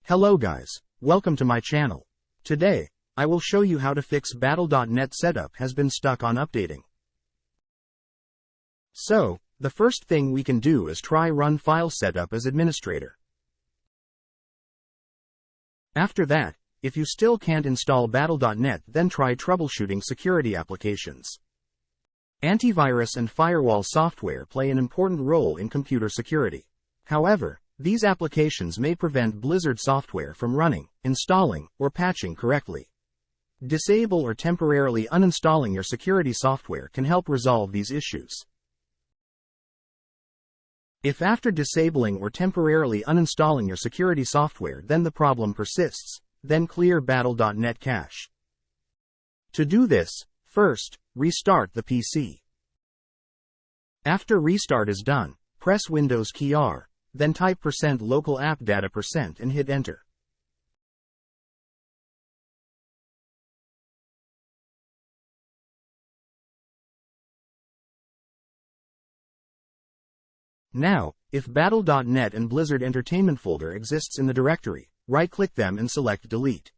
Hello guys, welcome to my channel. Today, I will show you how to fix Battle.net setup has been stuck on updating. So, the first thing we can do is try run file setup as administrator. After that, if you still can't install Battle.net, then try troubleshooting security applications. Antivirus and firewall software play an important role in computer security. However, these applications may prevent Blizzard software from running, installing, or patching correctly. Disable or temporarily uninstalling your security software can help resolve these issues. If after disabling or temporarily uninstalling your security software then the problem persists, then clear Battle.net cache. To do this, first, restart the PC. After restart is done, press Windows key R, then type %local app data % and hit enter. Now, if Battle.net and Blizzard Entertainment folder exists in the directory, right-click them and select Delete.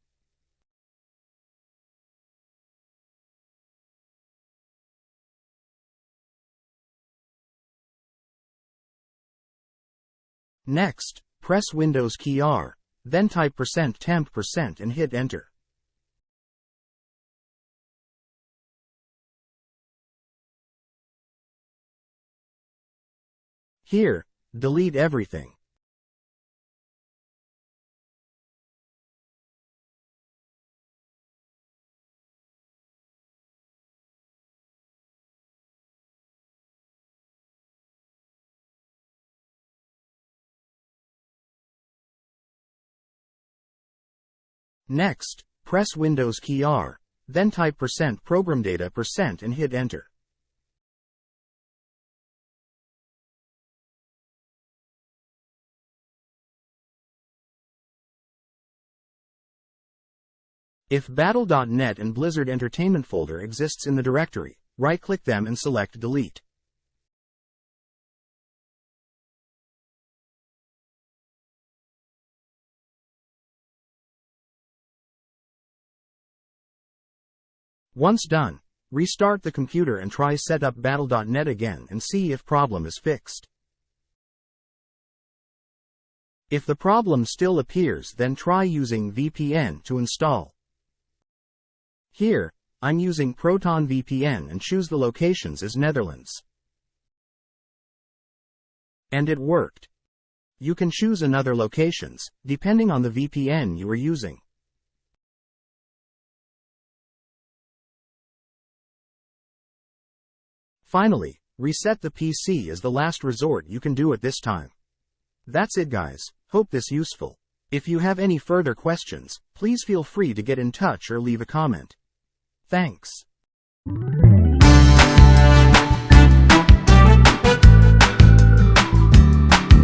Next, press Windows key R, then type %temp% and hit enter. Here, delete everything. Next, press Windows key R, then type %program data % and hit enter. If Battle.net and Blizzard Entertainment folder exists in the directory, right-click them and select Delete. Once done, restart the computer and try set up Battle.net again and see if problem is fixed. If the problem still appears, then try using VPN to install. Here, I'm using Proton VPN and choose the locations as Netherlands. And it worked. You can choose another locations, depending on the VPN you are using. Finally, reset the PC as the last resort you can do at this time. That's it guys, hope this useful. If you have any further questions, please feel free to get in touch or leave a comment. Thanks.